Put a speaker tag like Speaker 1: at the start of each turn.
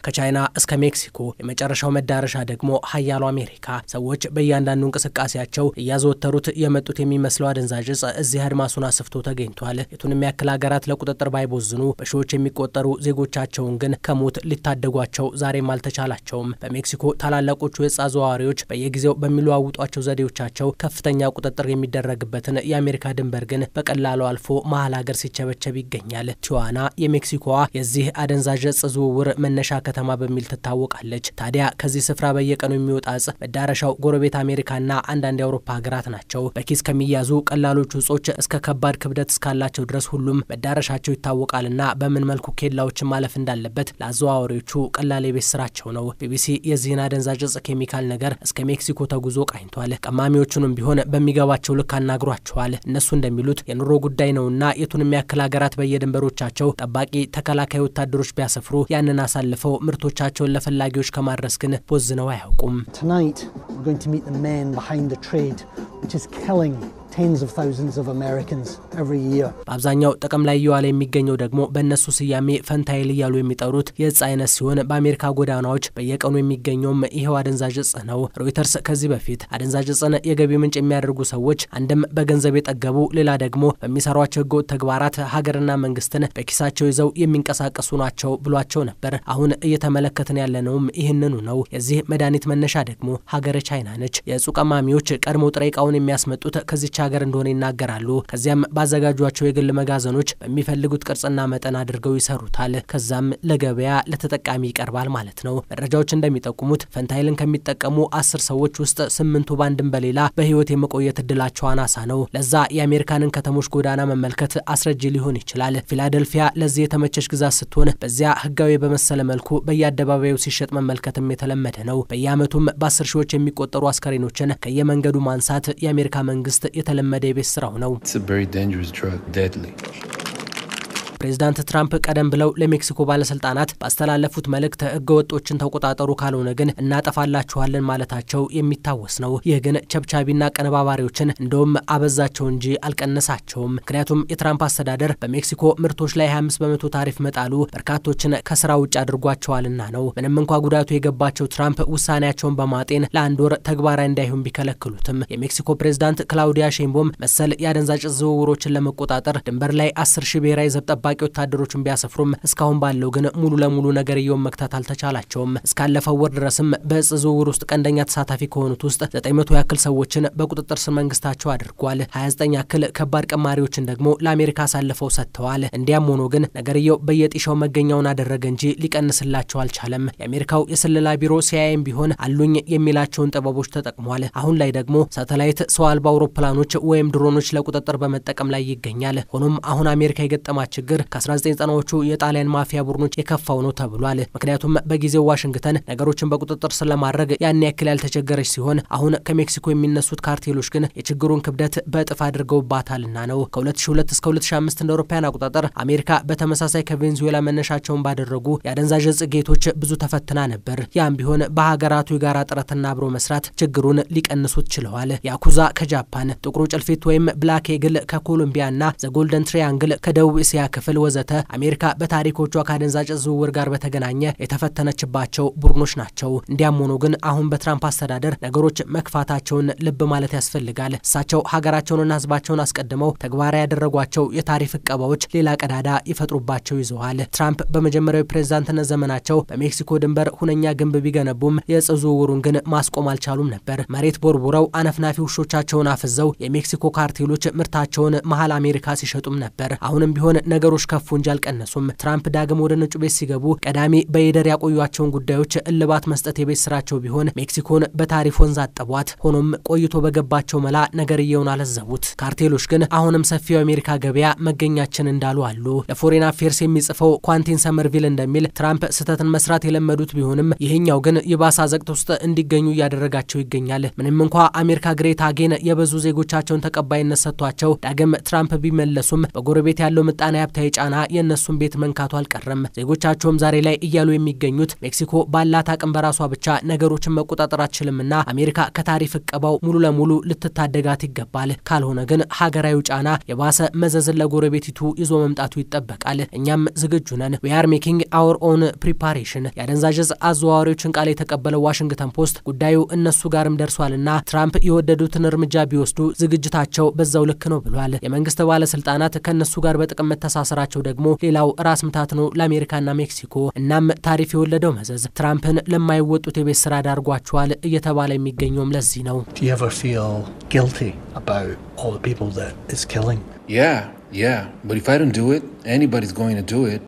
Speaker 1: ከቻይና እስከ ሜክሲኮ የመጨረሻው መዳረሻ ደግሞ ሀያሉ አሜሪካ ሰዎች በእያንዳንዱ እንቅስቃሴያቸው እያዘወተሩት የመጡት የሚመስለው አደንዛዥ ዕፅ እዚህ አድማሱን አስፍቶ ተገኝቷል። የቱንም ያክል ሀገራት ለቁጥጥር ባይቦዝኑ በሺዎች የሚቆጠሩ ዜጎቻቸውን ግን ከሞት ሊታደጓቸው ዛሬም አልተቻላቸውም። በሜክሲኮ ታላላቆቹ የዕፅ አዘዋዋሪዎች በየጊዜው በሚለዋውጧቸው ዘዴዎቻቸው ከፍተኛ ቁጥጥር የሚደረግበትን የአሜሪካ ድንበር ግን በቀላሉ አልፎ መሀል ሀገር ሲቸበቸብ ይገኛል። ቲዋና የሜክሲኮዋ የዚህ አደንዛዥ ዕፅ ዝውውር መነሻ ከተማ በሚል ትታወቃለች። ታዲያ ከዚህ ስፍራ በየቀኑ የሚወጣ ዕፅ መዳረሻው ጎረቤት አሜሪካና አንዳንድ የአውሮፓ ሀገራት ናቸው። በኪስ ከሚያዙ ቀላሎቹ ዕጾች እስከ ከባድ ክብደት እስካላቸው ድረስ ሁሉም መዳረሻቸው ይታወቃልና በምን መልኩ ኬላዎችን ማለፍ እንዳለበት ለአዘዋዋሪዎቹ ቀላል የቤት ስራቸው ነው። ቢቢሲ የዚህን አደንዛዥ ዕፅ ኬሚካል ነገር እስከ ሜክሲኮ ተጉዞ ቃኝቷል። ቀማሚዎቹንም ቢሆን በሚገባቸው ልክ አናግሯቸዋል። እነሱ እንደሚሉት የኑሮ ጉዳይ ነውና የቱንም ያክል ሀገራት በየድንበሮቻቸው ጠባቂ ተከላካይ ወታደሮች ቢያሰፍሩ ያንን አሳልፈው ምርቶቻቸውን ለፈላጊዎች ከማድረስ ግን ቦዝነው አያውቁም።
Speaker 2: Tonight we're going to meet the men behind the trade which is killing tens of thousands of Americans every year.
Speaker 1: በአብዛኛው ጥቅም ላይ እየዋለ የሚገኘው ደግሞ በእነሱ ስያሜ ፈንታይል እያሉ የሚጠሩት የዕፅ አይነት ሲሆን በአሜሪካ ጎዳናዎች በየቀኑ የሚገኘውም ይሄው አደንዛዥ ዕፅ ነው። ሮይተርስ ከዚህ በፊት አደንዛዥ ዕፅን የገቢ ምንጭ የሚያደርጉ ሰዎች አንድም በገንዘብ የጠገቡ ሌላ ደግሞ በሚሰሯቸው ህገወጥ ተግባራት ሀገርና መንግስትን በኪሳቸው ይዘው የሚንቀሳቀሱ ናቸው ብሏቸው ነበር። አሁን እየተመለከትን ያለነውም ይህንኑ ነው። የዚህ መድኃኒት መነሻ ደግሞ ሀገረ ቻይና ነች። የዕፁ ቀማሚዎች ቀድሞ ጥሬ ዕቃውን የሚያስመጡት ከዚች ሀገር እንደሆነ ይናገራሉ። ከዚያም ባዘጋጇቸው የግል መጋዘኖች በሚፈልጉት ቅርጽና መጠን አድርገው ይሰሩታል። ከዛም ለገበያ ለተጠቃሚ ይቀርባል ማለት ነው። መረጃዎች እንደሚጠቁሙት ፈንታይልን ከሚጠቀሙ 10 ሰዎች ውስጥ 8ቱ ባንድም በሌላ በህይወት የመቆየት እድላቸው አናሳ ነው። ለዛ የአሜሪካንን ከተሞች ጎዳና መመልከት አስረጅ ሊሆን ይችላል። ፊላደልፊያ ለዚህ የተመቸች ግዛት ስትሆን በዚያ ህጋዊ በመሰለ መልኩ በየአደባባዩ ሲሸጥ መመልከትም የተለመደ ነው። በየአመቱም በ10 ሺዎች የሚቆጠሩ አስከሬኖችን ከየመንገዱ ማንሳት የአሜሪካ መንግስት የተለመደ የቤት ስራው ነው።
Speaker 3: It's a very dangerous drug, deadly.
Speaker 1: ፕሬዝዳንት ትራምፕ ቀደም ብለው ለሜክሲኮ ባለስልጣናት ባስተላለፉት መልእክት ህገወጦችን ተቆጣጠሩ ካልሆነ ግን እናጠፋላችኋለን ማለታቸው የሚታወስ ነው። ይህ ግን ቸብቻቢና ቀነባባሪዎችን እንደውም አበዛቸው እንጂ አልቀነሳቸውም። ምክንያቱም የትራምፕ አስተዳደር በሜክሲኮ ምርቶች ላይ 25% ታሪፍ መጣሉ በርካቶችን ከስራ ውጭ አድርጓቸዋልና ነው። ምንም እንኳ ጉዳቱ የገባቸው ትራምፕ ውሳኔያቸውን በማጤን ለአንድ ወር ተግባራዊ እንዳይሆን ቢከለክሉትም የሜክሲኮ ፕሬዝዳንት ክላውዲያ ሼምቦም መሰል የአደንዛዥ ዝውውሮችን ለመቆጣጠር ድንበር ላይ 10,000 ብሔራዊ ዘብ ጠባቂ ወታደሮችን ቢያሰፍሩም እስካሁን ባለው ግን ሙሉ ለሙሉ ነገርየውን መክታት አልተቻላቸውም። እስካለፈው ወር ድረስም በዕፅ ዝውውር ውስጥ ቀንደኛ ተሳታፊ ከሆኑት ውስጥ 900 ያክል ሰዎችን በቁጥጥር ስር መንግስታቸው አድርጓል። 29 ያክል ከባድ ቀማሪዎችን ደግሞ ለአሜሪካ አሳልፈው ሰጥተዋል። እንዲያም ሆኖ ግን ነገርየው በየጢሻው መገኛውን አደረገ እንጂ ሊቀንስላቸው አልቻለም። የአሜሪካው የስለላ ቢሮ ሲአይኤም ቢሆን አሉኝ የሚላቸውን ጥበቦች ተጠቅሟል። አሁን ላይ ደግሞ ሳተላይት፣ ሰው አልባ አውሮፕላኖች ወይም ድሮኖች ለቁጥጥር በመጠቀም ላይ ይገኛል። ሆኖም አሁን አሜሪካ የገጠማት ችግር ከ1990ዎቹ የጣሊያን ማፊያ ቡድኖች የከፋው ነው ተብሏል። ምክንያቱም በጊዜው ዋሽንግተን ነገሮችን በቁጥጥር ስር ለማድረግ ያን ያክል ያልተቸገረች ሲሆን አሁን ከሜክሲኮ የሚነሱት ካርቴሎች ግን የችግሩን ክብደት በእጥፍ አድርገውባታልና ነው። ከ2002 እስከ 2005 እንደ አውሮፓውያን አቆጣጠር አሜሪካ በተመሳሳይ ከቬንዙዌላ መነሻቸውን ባደረጉ የአደንዛዥ ዕፅ ጌቶች ብዙ ተፈትና ነበር። ያም ቢሆን በሀገራቱ የጋራ ጥረትና አብሮ መስራት ችግሩን ሊቀንሱት ችለዋል። ያኩዛ ከጃፓን፣ ጥቁሩ ጭልፊት ወይም ብላክ ኤግል ከኮሎምቢያና ዘ ጎልደን ትሪያንግል ከደቡብ እስያ ክፍል ወዘተ አሜሪካ በታሪኮቿ ከአደንዛዥ ዕፅ ዝውውር ጋር በተገናኘ የተፈተነችባቸው ቡድኖች ናቸው። እንዲያም ሆኖ ግን አሁን በትራምፕ አስተዳደር ነገሮች መክፋታቸውን ልብ ማለት ያስፈልጋል። እሳቸው ሀገራቸውንና ህዝባቸውን አስቀድመው ተግባራዊ ያደረጓቸው የታሪፍ ዕቀባዎች ሌላ ቀዳዳ ይፈጥሩባቸው ይዘዋል። ትራምፕ በመጀመሪያው ፕሬዝዳንትነት ዘመናቸው በሜክሲኮ ድንበር ሁነኛ ግንብ ቢገነቡም የዕፅ ዝውውሩን ግን ማስቆም አልቻሉም ነበር። መሬት ቦርቡረው አነፍናፊ ውሾቻቸውን አፍዘው የሜክሲኮ ካርቴሎች ምርታቸውን መሀል አሜሪካ ሲሸጡም ነበር። አሁንም ቢሆን ነገሮች ከፉ እንጂ አልቀነሱም። ትራምፕ ዳግም ወደ ነጩ ቤት ሲገቡ ቀዳሚ በይደር ያቆዩአቸውን ጉዳዮች እልባት መስጠት የቤት ስራቸው ቢሆን ሜክሲኮን በታሪፍ ወንዝ አጠቧት። ሆኖም ቆይቶ በገባቸው መላ ነገርየውን አለዘቡት። ካርቴሎች ግን አሁንም ሰፊው የአሜሪካ ገበያ መገኛችን እንዳሉ አሉ። ለፎሬን አፌርስ የሚጽፈው ኳንቲን ሰመርቪል እንደሚል ትራምፕ ስህተትን መስራት የለመዱት ቢሆንም ይሄኛው ግን የባሰ አዘቅት ውስጥ እንዲገኙ እያደረጋቸው ይገኛል። ምንም እንኳ አሜሪካ ግሬት አጌን የበዙ ዜጎቻቸውን ተቀባይነት ሰጥቷቸው ዳግም ትራምፕ ቢመለሱም በጎረቤት ያለው ምጣኔ ሀብታዊ አሉታዊ ጫና የነሱን ቤት መንካቱ አልቀረም። ዜጎቻቸውም ዛሬ ላይ እያሉ የሚገኙት ሜክሲኮ ባላት አቅም በራሷ ብቻ ነገሮችን መቆጣጠር አትችልምና አሜሪካ ከታሪፍ እቀባው ሙሉ ለሙሉ ልትታደጋት ይገባል፣ ካልሆነ ግን ሀገራዊ ጫና የባሰ መዘዝን ለጎረቤቲቱ ይዞ መምጣቱ ይጠበቃል። እኛም ዝግጁ ነን። we are making our own preparation። የአደንዛዥ ዕፅ አዘዋዋሪዎችን ቃል የተቀበለው ዋሽንግተን ፖስት ጉዳዩ እነሱ ጋርም ደርሷልና ትራምፕ የወደዱትን እርምጃ ቢወስዱ ዝግጅታቸው በዛው ልክ ነው ብሏል። የመንግስት ባለስልጣናት ከነሱ ጋር በጥቅም መተሳሰራቸው ደግሞ ሌላው ራስ ምታት ነው ለአሜሪካና ሜክሲኮ። እናም ታሪፍ የወለደው መዘዝ ትራምፕን ለማይወጡት የቤት ስራ ዳርጓቸዋል እየተባለ የሚገኘውም ለዚህ ነው።
Speaker 2: Do you ever feel guilty about all the people that it's killing?
Speaker 3: Yeah. But if I don't do it, anybody's going to do it.